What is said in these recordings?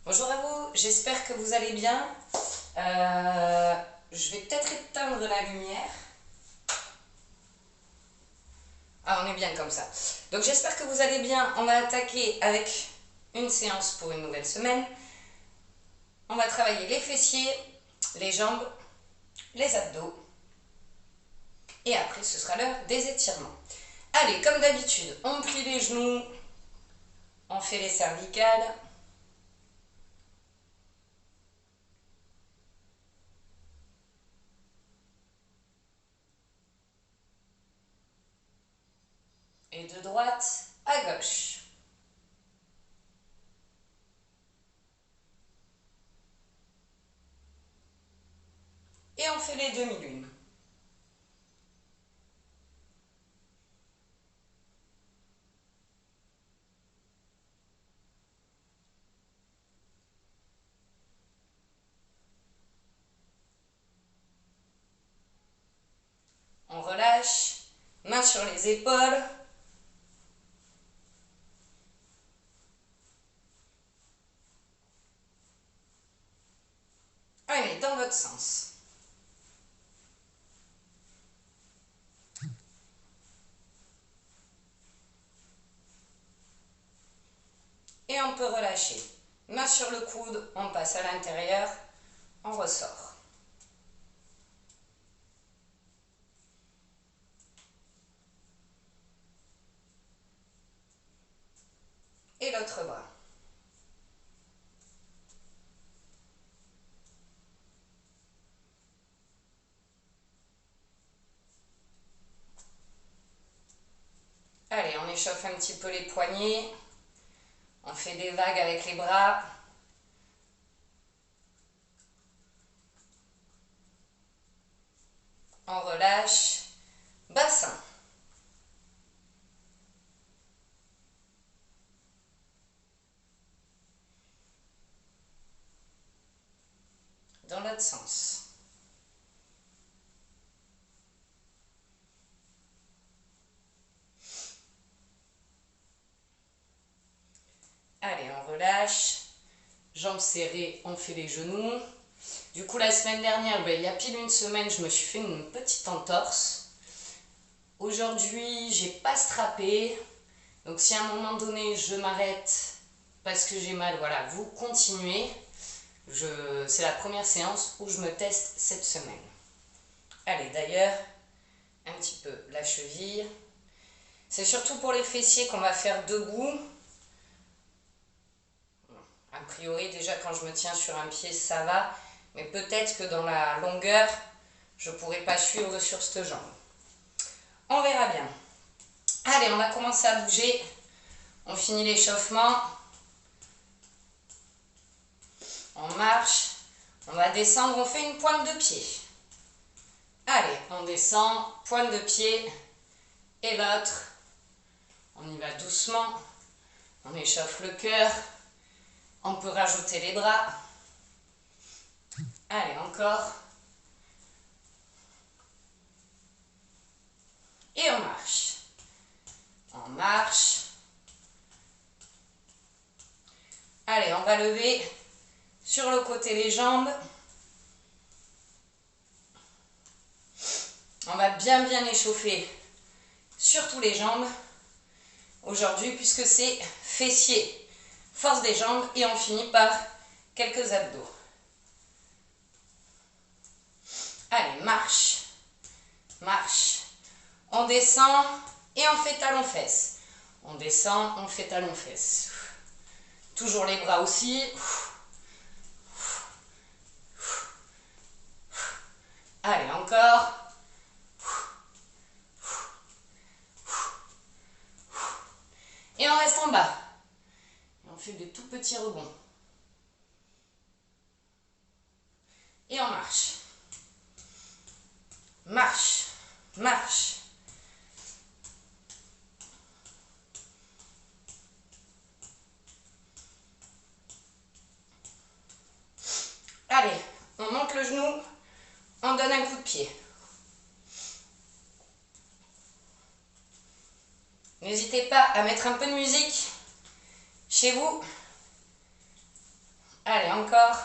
Bonjour à vous, j'espère que vous allez bien. Je vais peut-être éteindre la lumière. Ah, on est bien comme ça. Donc j'espère que vous allez bien. On va attaquer avec une séance pour une nouvelle semaine. On va travailler les fessiers, les jambes, les abdos. Et après, ce sera l'heure des étirements. Allez, comme d'habitude, on plie les genoux, on fait les cervicales. Et de droite à gauche. Et on fait les demi-lunes. On relâche, main sur les épaules. Allez, dans votre sens. Et on peut relâcher. Main sur le coude, on passe à l'intérieur, on ressort. Et l'autre bras. Allez, on échauffe un petit peu les poignets. On fait des vagues avec les bras. On relâche. Bassin. Dans l'autre sens. Allez, on relâche. Jambes serrées, on fait les genoux. Du coup, la semaine dernière, il y a pile une semaine, je me suis fait une petite entorse. Aujourd'hui, j'ai pas strappé. Donc si à un moment donné, je m'arrête parce que j'ai mal, voilà, vous continuez. C'est la première séance où je me teste cette semaine. Allez, d'ailleurs, un petit peu la cheville. C'est surtout pour les fessiers qu'on va faire debout. A priori, déjà quand je me tiens sur un pied, ça va. Mais peut-être que dans la longueur, je ne pourrai pas suivre sur cette jambe. On verra bien. Allez, on va commencer à bouger. On finit l'échauffement. On marche. On va descendre, on fait une pointe de pied. Allez, on descend, pointe de pied. Et l'autre. On y va doucement. On échauffe le cœur. On peut rajouter les bras. Allez, encore. Et on marche. On marche. Allez, on va lever sur le côté les jambes. On va bien échauffer surtout les jambes aujourd'hui puisque c'est fessier, force des jambes et on finit par quelques abdos. Allez, marche, marche. On descend et on fait talon-fesses. On descend, on fait talon-fesses. Toujours les bras aussi. Allez, encore. Et on reste en bas. Et on fait des tout petits rebonds. Et on marche. Marche, marche. Allez, on monte le genou, on donne un coup de pied. N'hésitez pas à mettre un peu de musique chez vous. encore.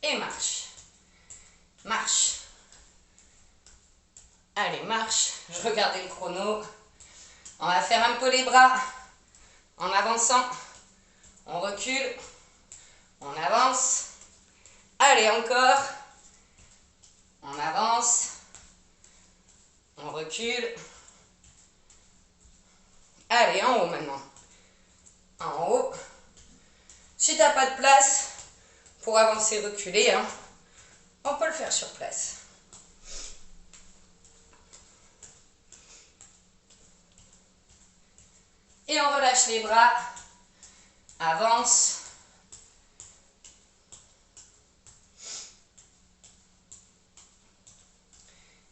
Et marche. Marche. Allez, marche. Je regardais le chrono. On va faire un peu les bras en avançant. On recule. On avance. Allez, encore. On avance. On recule. Allez, en haut maintenant. En haut. Si tu n'as pas de place pour avancer, reculer, hein, on peut le faire sur place. Et on relâche les bras. Avance.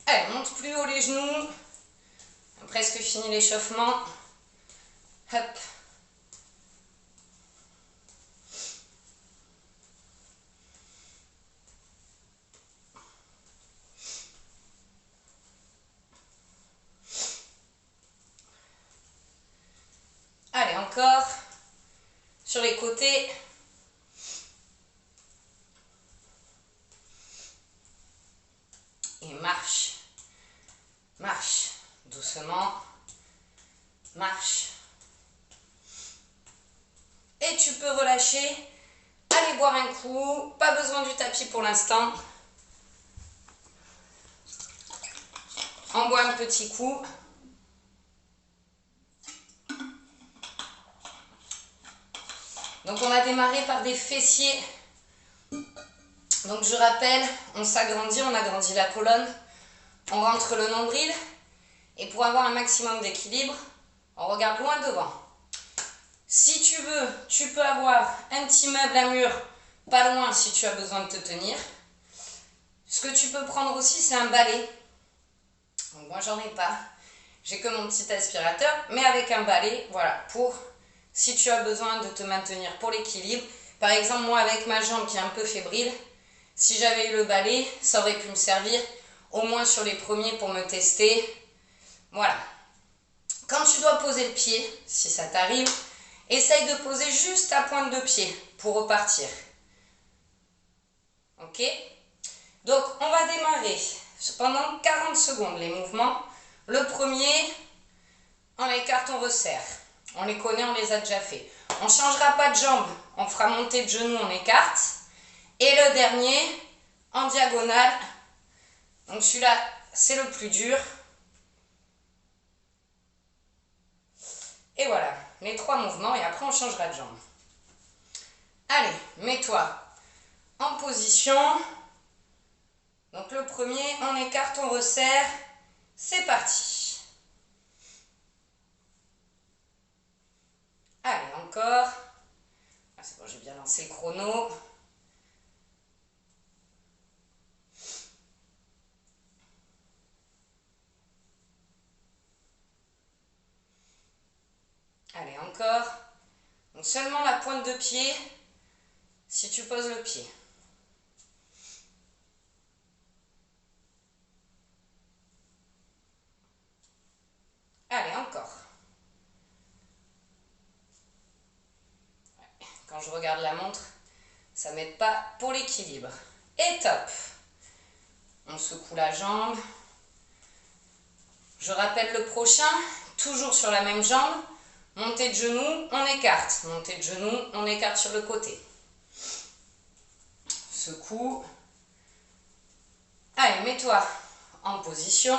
Allez, monte plus haut les genoux. On a presque fini l'échauffement. Hop. Allez, encore. Sur les côtés. Et marche. Marche. Doucement. Marche. Et tu peux relâcher. Allez boire un coup. Pas besoin du tapis pour l'instant. On boit un petit coup. Donc on a démarré par des fessiers. Donc je rappelle, on s'agrandit, on agrandit la colonne. On rentre le nombril. Et pour avoir un maximum d'équilibre, on regarde loin devant. Si tu veux, tu peux avoir un petit meuble à mur, pas loin si tu as besoin de te tenir. Ce que tu peux prendre aussi, c'est un balai. Donc moi, j'en ai pas. J'ai que mon petit aspirateur, mais avec un balai, voilà, pour si tu as besoin de te maintenir pour l'équilibre. Par exemple, moi, avec ma jambe qui est un peu fébrile, si j'avais eu le balai, ça aurait pu me servir au moins sur les premiers pour me tester. Voilà. Quand tu dois poser le pied, si ça t'arrive, essaye de poser juste ta pointe de pied pour repartir. Ok? Donc, on va démarrer pendant 40 secondes les mouvements. Le premier, on écarte, on resserre. On les connaît, on les a déjà fait. On ne changera pas de jambe, on fera monter de genou, on écarte. Et le dernier, en diagonale. Donc celui-là, c'est le plus dur. Et voilà, les 3 mouvements et après on changera de jambe. Allez, mets-toi en position. Donc le premier, on écarte, on resserre. C'est parti. Allez, encore. Ah, c'est bon, j'ai bien lancé le chrono. Allez, encore. Donc seulement la pointe de pied si tu poses le pied. Allez, encore. Quand je regarde la montre, ça ne m'aide pas pour l'équilibre. Et top. On secoue la jambe. Je rappelle le prochain, toujours sur la même jambe. Montée de genou, on écarte. Montée de genou, on écarte sur le côté. Secoue. Allez, mets-toi en position.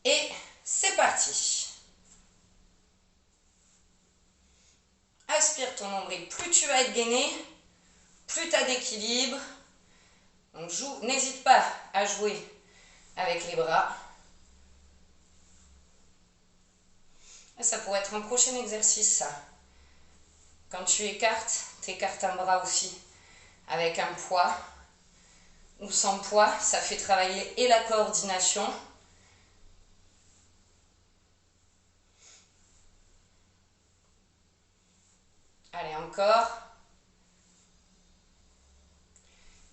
Et c'est parti. Aspire ton nombril. Plus tu vas être gainé, plus tu as d'équilibre. Donc n'hésite pas à jouer avec les bras. Ça pourrait être un prochain exercice, ça. Quand tu écartes, tu écartes un bras aussi avec un poids ou sans poids. Ça fait travailler et la coordination. Allez, encore.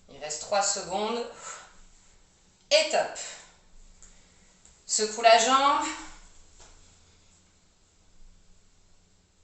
Il reste 3 secondes. Et top. Secoue la jambe.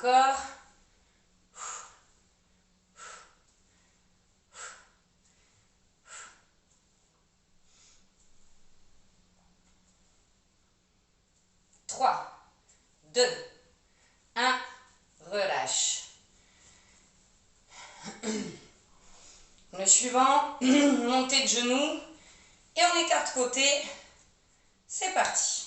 encore. Trois, deux, un, relâche. Le suivant, montée de genoux et on écarte côté. C'est parti.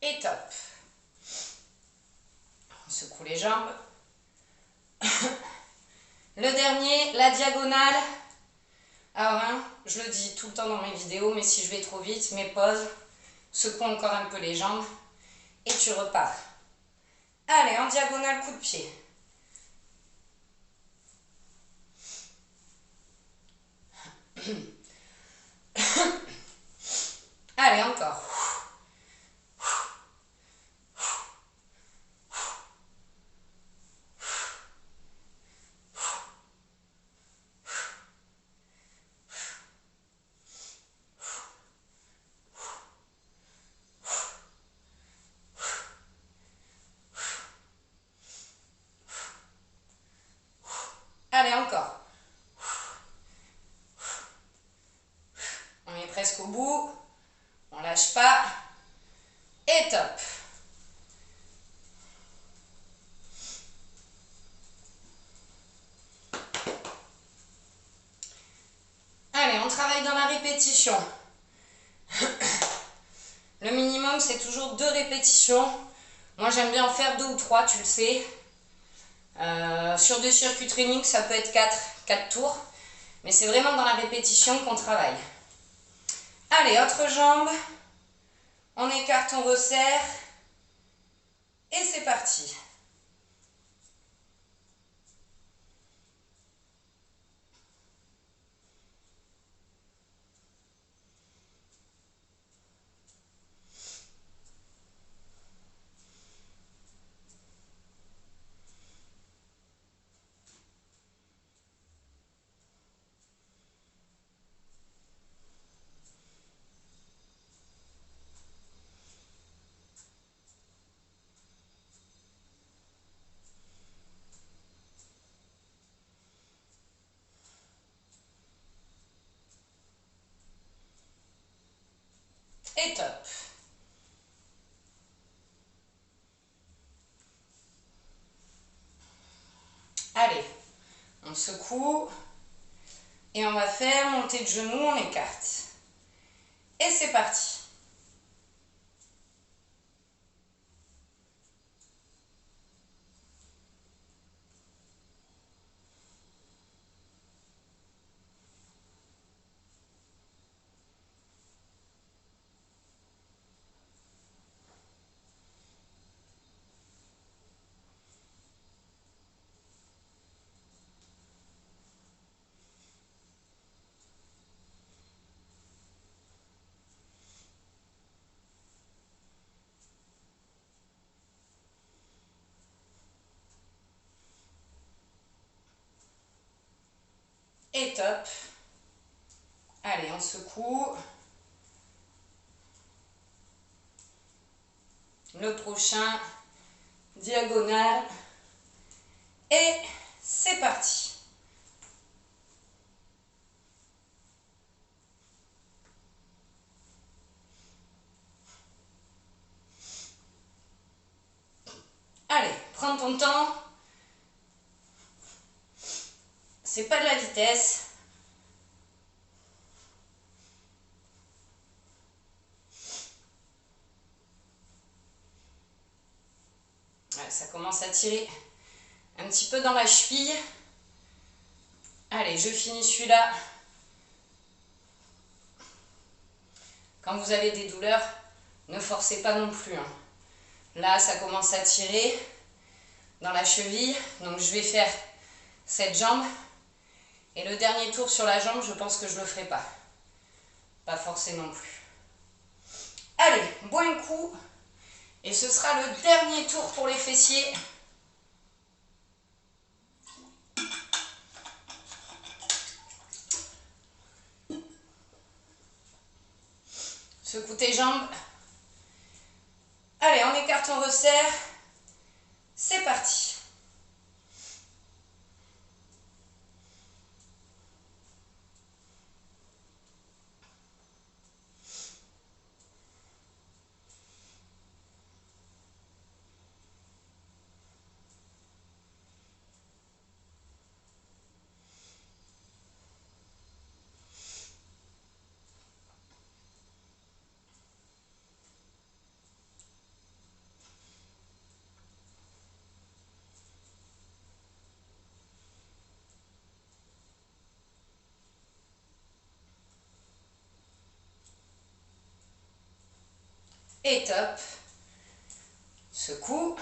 Et top. On secoue les jambes. Le dernier, la diagonale. Alors, hein, je le dis tout le temps dans mes vidéos, mais si je vais trop vite, mes pauses, secoue encore un peu les jambes et tu repars. Allez, en diagonale, coup de pied. Allez, encore. Allez, encore. On est presque au bout. On lâche pas. Et top. Allez, on travaille dans la répétition. Le minimum, c'est toujours 2 répétitions. Moi, j'aime bien en faire 2 ou 3, tu le sais. Sur des circuits training, ça peut être 4 tours. Mais c'est vraiment dans la répétition qu'on travaille. Allez, autre jambe. On écarte, on resserre. Et c'est parti. Et top. Allez, on secoue. Et on va faire montée de genoux, on écarte. Et c'est parti. Et top. Allez, on secoue. Le prochain, diagonale. Et c'est parti. Allez, prends ton temps. C'est pas de la vitesse. Ouais, ça commence à tirer un petit peu dans la cheville. Allez, je finis celui-là. Quand vous avez des douleurs, ne forcez pas non plus, hein. Là, ça commence à tirer dans la cheville. Donc, je vais faire cette jambe. Et le dernier tour sur la jambe, je pense que je ne le ferai pas. Pas forcé non plus. Allez, bois un coup. Et ce sera le dernier tour pour les fessiers. Secoue tes jambes. Allez, on écarte, on resserre. C'est parti. Et top. Secoue.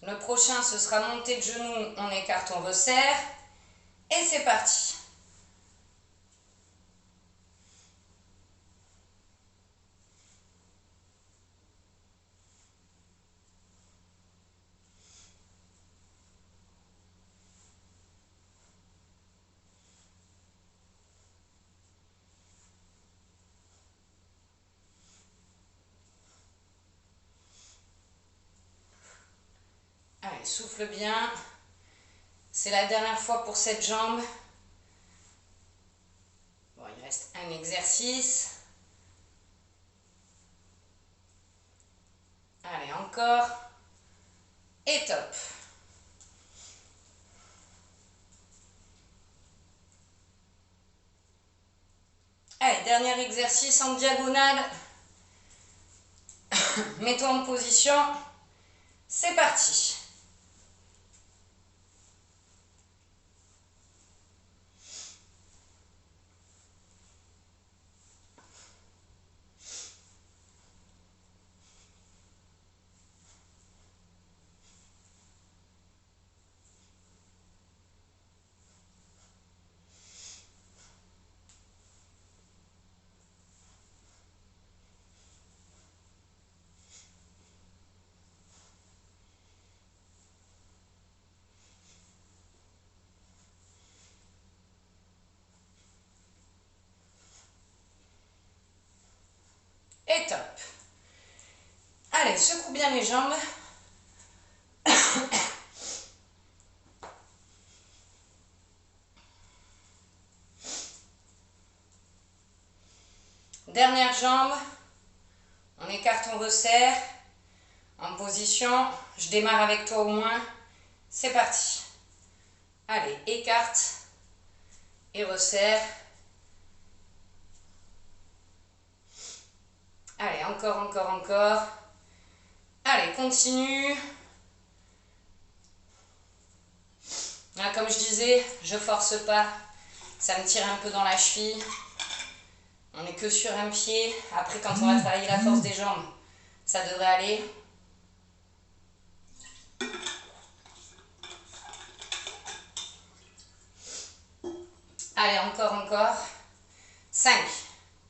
Le prochain, ce sera montée de genoux, on écarte, on resserre. Et c'est parti. Allez, souffle bien. C'est la dernière fois pour cette jambe. Bon, il reste un exercice. Allez, encore. Et top. Allez, dernier exercice en diagonale. Mets-toi en position. C'est parti. Et top. Allez, secoue bien les jambes. Dernière jambe. On écarte, on resserre. En position. Je démarre avec toi au moins. C'est parti. Allez, écarte et resserre. Allez, encore, encore, encore. Allez, continue. Là, comme je disais, je force pas. Ça me tire un peu dans la cheville. On n'est que sur un pied. Après, quand on va travailler la force des jambes, ça devrait aller. Allez, encore, encore. 5,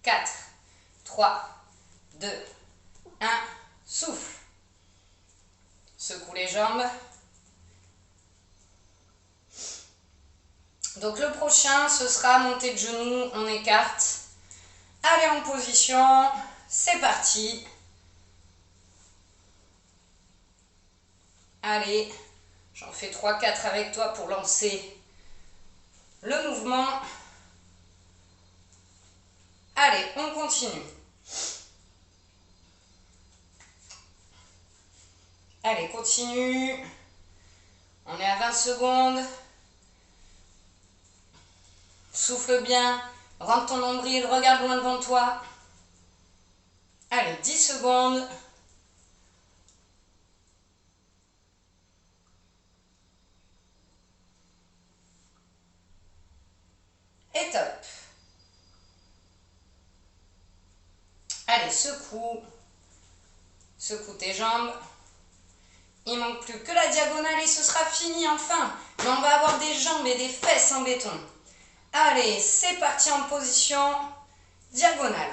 4, 3, 2, 1. Souffle. Secoue les jambes. Donc le prochain, ce sera montée de genoux, on écarte. Allez en position, c'est parti. Allez, j'en fais 3-4 avec toi pour lancer le mouvement. Allez, on continue. Allez, continue. On est à 20 secondes. Souffle bien. Rentre ton nombril, regarde loin devant toi. Allez, 10 secondes. Allez, secoue. Secoue tes jambes. Il ne manque plus que la diagonale et ce sera fini enfin. Mais on va avoir des jambes et des fesses en béton. Allez, c'est parti en position diagonale.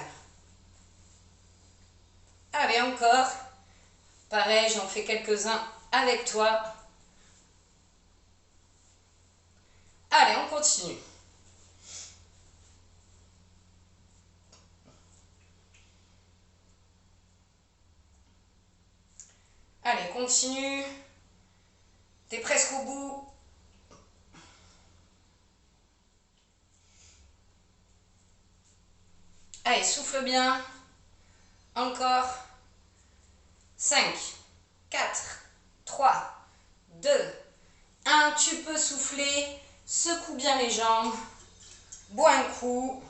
Allez, encore. Pareil, j'en fais quelques-uns avec toi. Allez, on continue. Allez, continue. T'es presque au bout. Allez, souffle bien. Encore. 5, 4, 3, 2, 1. Tu peux souffler. Secoue bien les jambes. Bois un coup.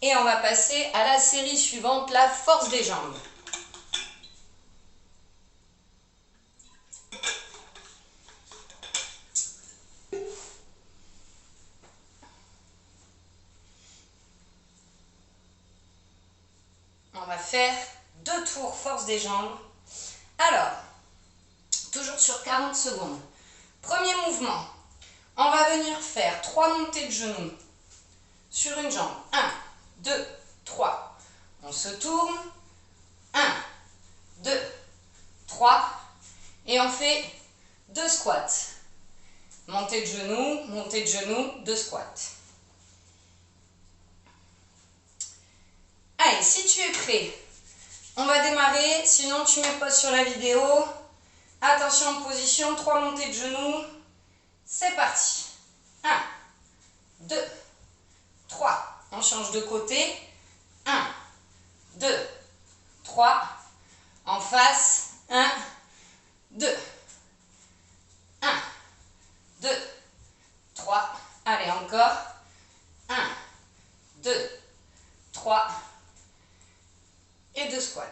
Et on va passer à la série suivante, la force des jambes. On va faire 2 tours force des jambes. Alors, toujours sur 40 secondes. Premier mouvement. On va venir faire 3 montées de genoux sur une jambe. 1, 2, 3. On se tourne. 1, 2, 3. Et on fait 2 squats. Montée de genoux, 2 squats. Allez, si tu es prêt, on va démarrer. Sinon, tu mets pause sur la vidéo. Attention en position, 3 montées de genoux. C'est parti. 1, 2, 3. On change de côté. 1, 2, 3. En face. 1, 2. 1, 2, 3. Allez, encore. 1, 2, 3. Et 2 squats.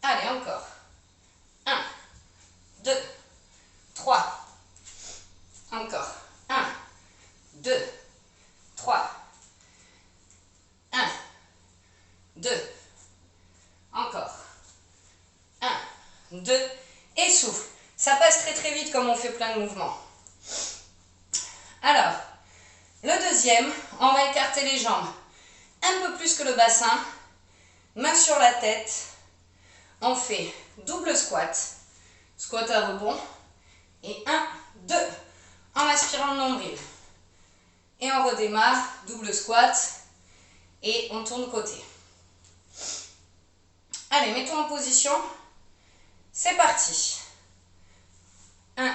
Allez, encore. 1, 2, 3. Encore. 1, 2, 3. 1, 2. Encore. 1, 2. Et souffle. Ça passe très très vite comme on fait plein de mouvements. Alors, le deuxième, on va écarter les jambes un peu plus que le bassin. Main sur la tête. On fait double squat. Squat à rebond. Et 1, 2. En aspirant le nombril. Et on redémarre. Double squat. Et on tourne côté. Allez, mettons en position. C'est parti. 1.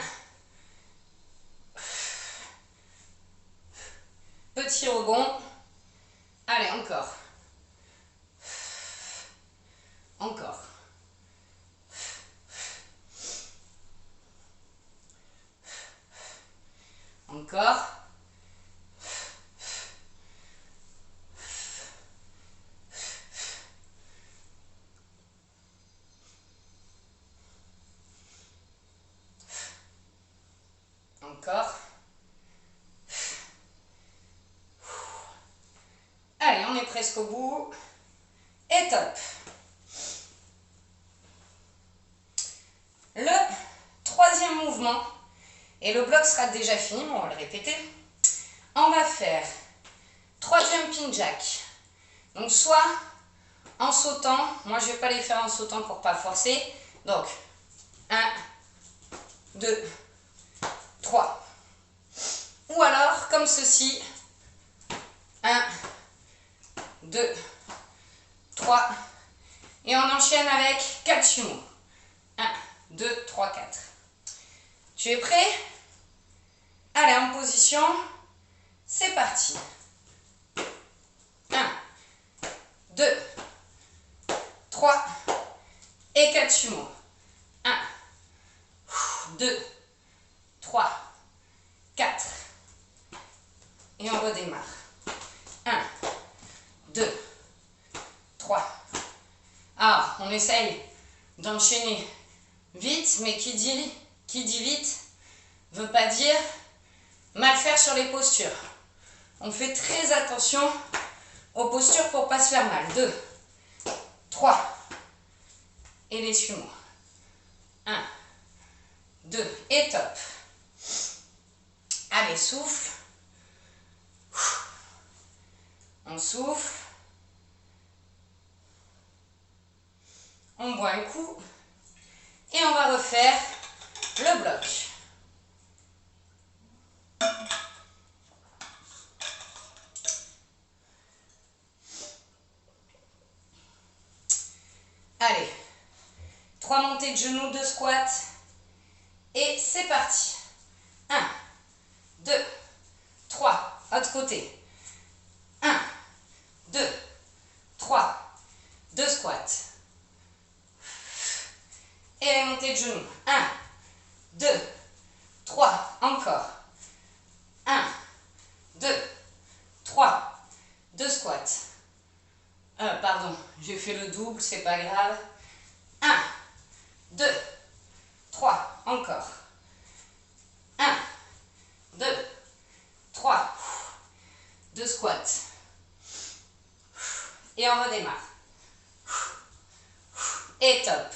Petit rebond. Allez, encore. Encore. Encore. Encore. Allez, on est presque au bout. Et top. Le troisième mouvement, et le bloc sera déjà fini, mais on va le répéter. On va faire 3 jumping jacks. Donc soit en sautant, moi je ne vais pas les faire en sautant pour ne pas forcer. Donc 1, 2, 3. Ou alors comme ceci. 1, 2, 3. Et on enchaîne avec 4 sumo. 1, 2, 3, 4. Tu es prêt? Allez, en position. C'est parti. 1, 2, 3 et 4 sumo. 1, 2, 3, 4. Et on redémarre. 1, 2, 3. Ah, on essaye d'enchaîner vite, mais qui dit vite veut pas dire mal faire sur les postures. On fait très attention aux postures pour pas se faire mal. 2, 3. Et les suis-moi. 1, 2, et top. Allez, souffle. On souffle. On boit un coup. Et on va refaire le bloc. Allez. 3 montées de genoux, 2 squats. Et c'est parti. 1, 2, 3. Autre côté. 1, 2, 3. 2 squats. Et les montées de genoux. 1, 2, 3. Encore. 1, 2, 3. 2 squats. Pardon, j'ai fait le double, c'est pas grave. 1, 2, 3. Encore. 1, 2, 3. 2 squats. Et on redémarre. Et top.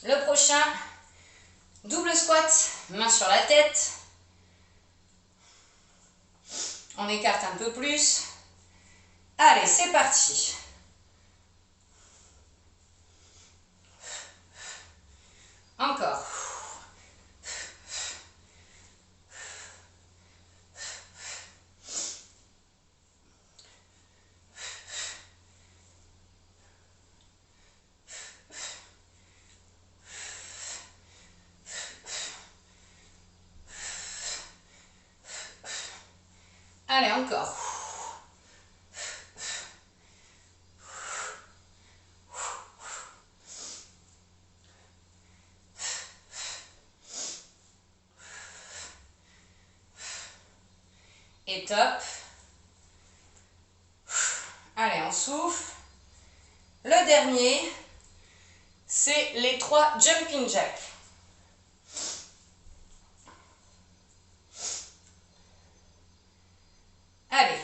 Le prochain, double squat, main sur la tête. On écarte un peu plus. Allez, c'est parti. Encore. Allez, encore. Et top. Allez, on souffle. Le dernier, c'est les 3 jumping jacks. Allez,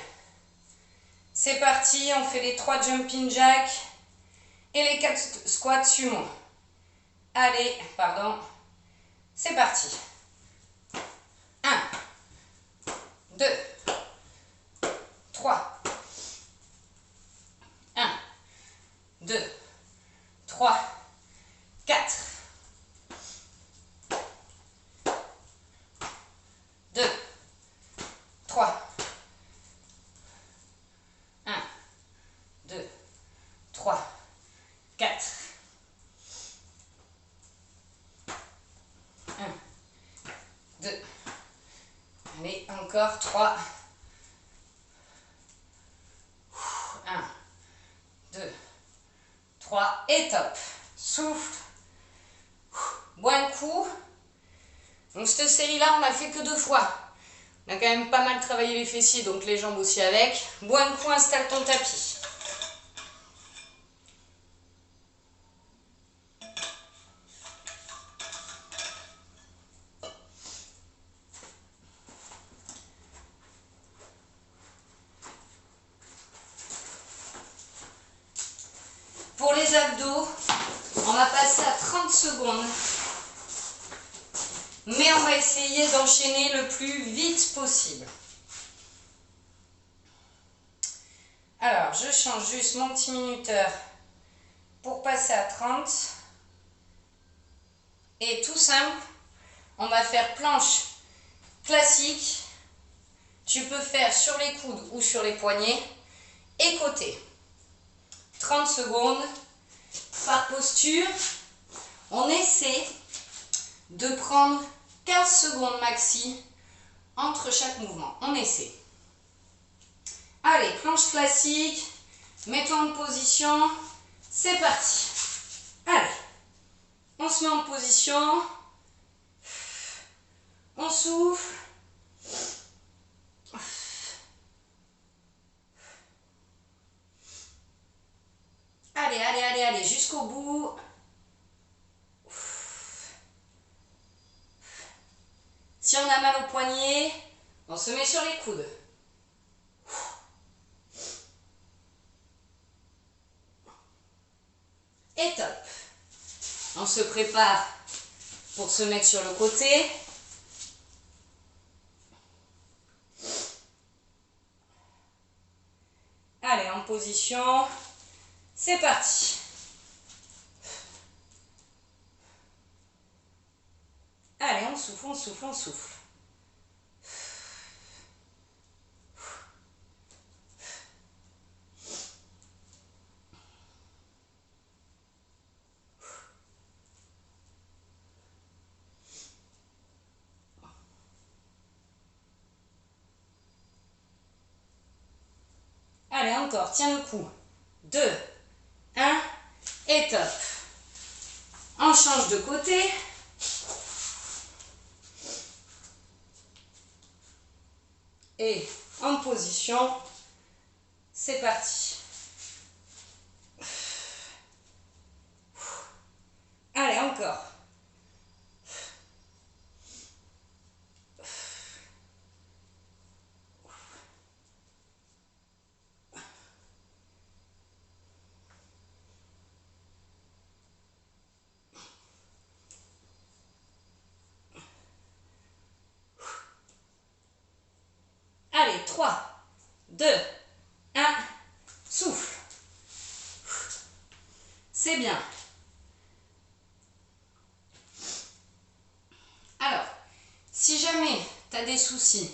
c'est parti, on fait les 3 jumping jacks et les 4 squats sumo. Allez, pardon, c'est parti. 1, 2, 3. 1, 2, 3, 4. 2, 3. 1, 2, 3, 4. 1, 2. Allez, encore 3. 1, 2, 3. Et top. Souffle. Bois un coup. Donc cette série-là, on n'a fait que 2 fois. On a quand même pas mal travaillé les fessiers, donc les jambes aussi avec. Bois un coup, installe ton tapis. Pour les abdos, on va passer à 30 secondes. Mais on va essayer d'enchaîner le plus vite possible. Alors, je change juste mon petit minuteur pour passer à 30. Et tout simple, on va faire planche classique. Tu peux faire sur les coudes ou sur les poignets et côté. 30 secondes par posture. On essaie de prendre 15 secondes maxi entre chaque mouvement. On essaie. Allez, planche classique. Mets-toi en position. C'est parti. Allez. On se met en position. On souffle. Allez, allez, allez, allez, jusqu'au bout. Si on a mal au poignet, on se met sur les coudes. On se prépare pour se mettre sur le côté. Allez, en position. C'est parti. Allez, on souffle, on souffle, on souffle. Allez, encore, tiens le coup. 2, 1, et top. On change de côté. Et en position, c'est parti. Allez, encore. Allez, 3, 2, 1, souffle. C'est bien. Alors, si jamais tu as des soucis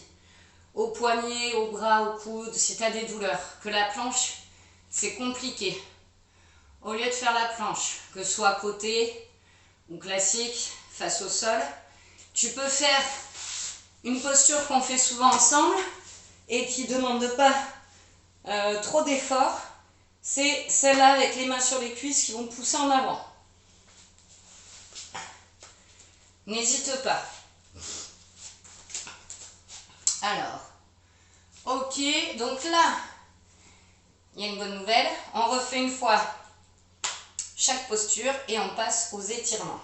au poignet, au bras, au coude, si tu as des douleurs, que la planche, c'est compliqué, au lieu de faire la planche, que ce soit côté ou classique, face au sol, tu peux faire une posture qu'on fait souvent ensemble et qui ne demande pas trop d'effort. C'est celle-là avec les mains sur les cuisses qui vont pousser en avant. N'hésite pas. Alors, ok, donc là, il y a une bonne nouvelle. On refait une fois chaque posture et on passe aux étirements.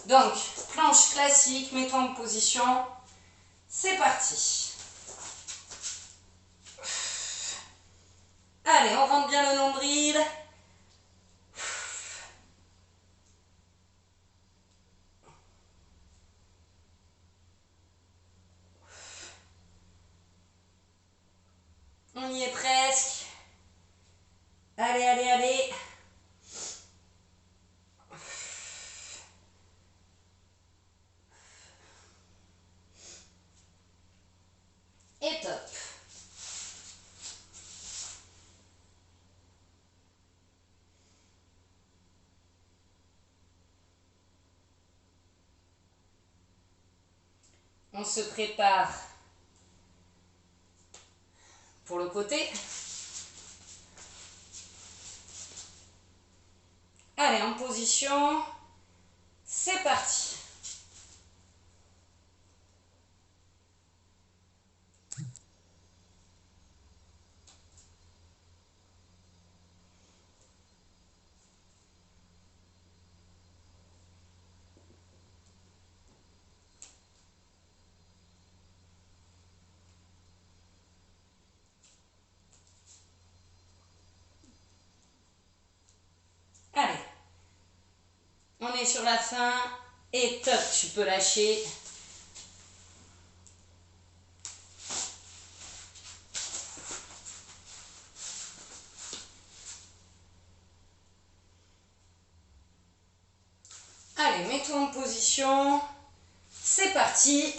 Donc, planche classique, mets-toi en position. C'est parti. Allez, on rentre bien le nombril. On y est presque. Allez, allez, allez. Et top. On se prépare pour le côté. Allez, en position. C'est parti. Allez. On est sur la fin. Et top, tu peux lâcher. Allez, mets-toi en position. C'est parti.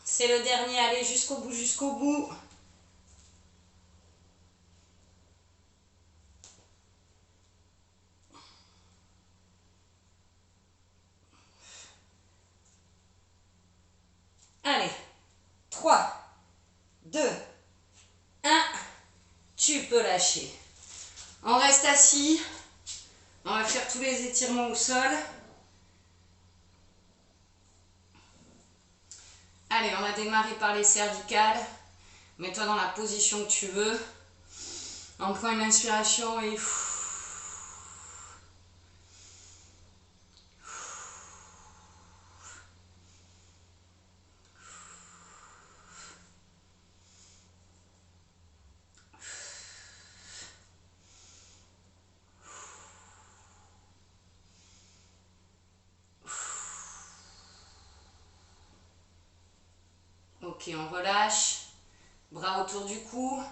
C'est le dernier, allez jusqu'au bout, jusqu'au bout. Allez, 3, 2, 1, tu peux lâcher. On reste assis, on va faire tous les étirements au sol. Allez, on va démarrer par les cervicales. Mets-toi dans la position que tu veux. On prend une inspiration et... Ok, on relâche. Bras autour du cou.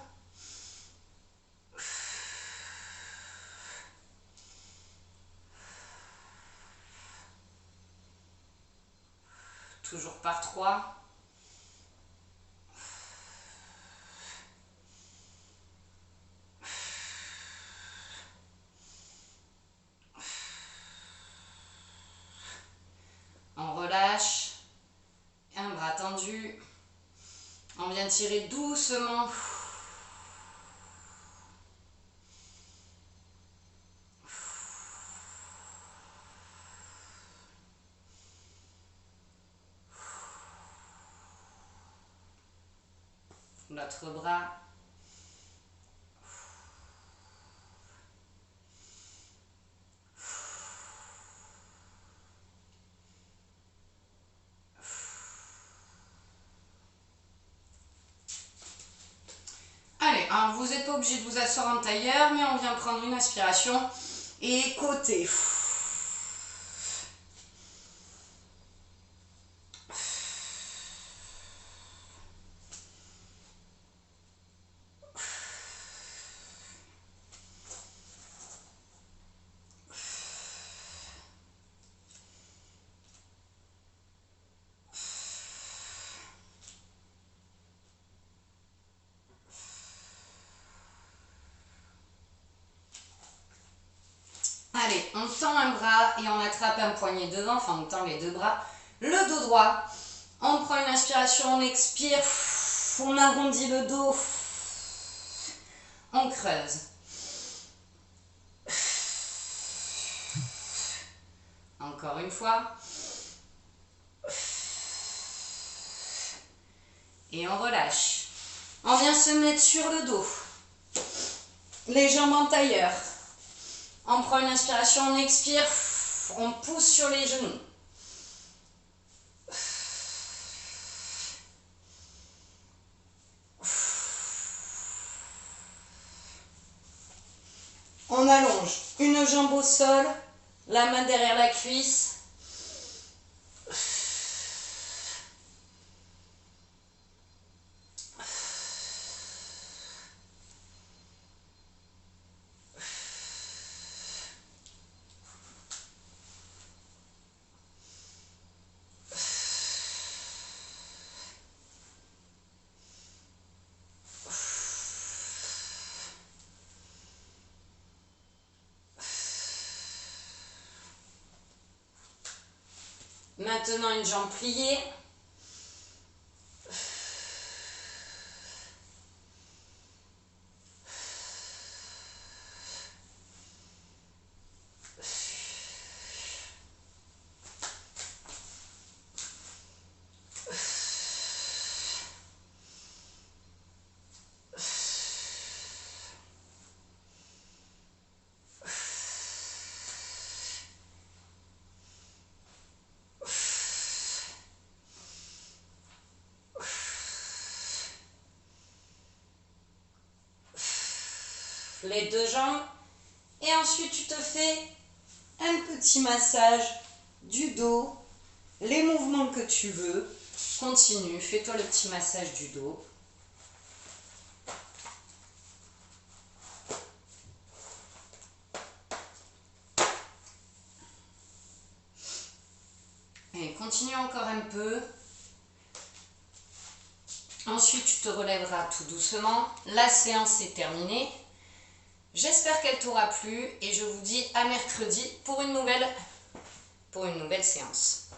Toujours par 3. On relâche. Un bras tendu. On vient tirer doucement. L'autre bras. Allez, alors vous n'êtes pas obligé de vous asseoir en tailleur, mais on vient prendre une inspiration et côté. Allez, on tend un bras et on attrape un poignet devant, enfin on tend les deux bras. Le dos droit, on prend une inspiration, on expire, on arrondit le dos, on creuse. Encore une fois. Et on relâche. On vient se mettre sur le dos. Les jambes en tailleur. On prend une inspiration, on expire, on pousse sur les genoux. On allonge une jambe au sol, la main derrière la cuisse. Maintenant une jambe pliée. Les deux jambes et ensuite tu te fais un petit massage du dos, les mouvements que tu veux. Continue, fais-toi le petit massage du dos. Et continue encore un peu. Ensuite tu te relèveras tout doucement. La séance est terminée. J'espère qu'elle t'aura plu et je vous dis à mercredi pour une nouvelle séance.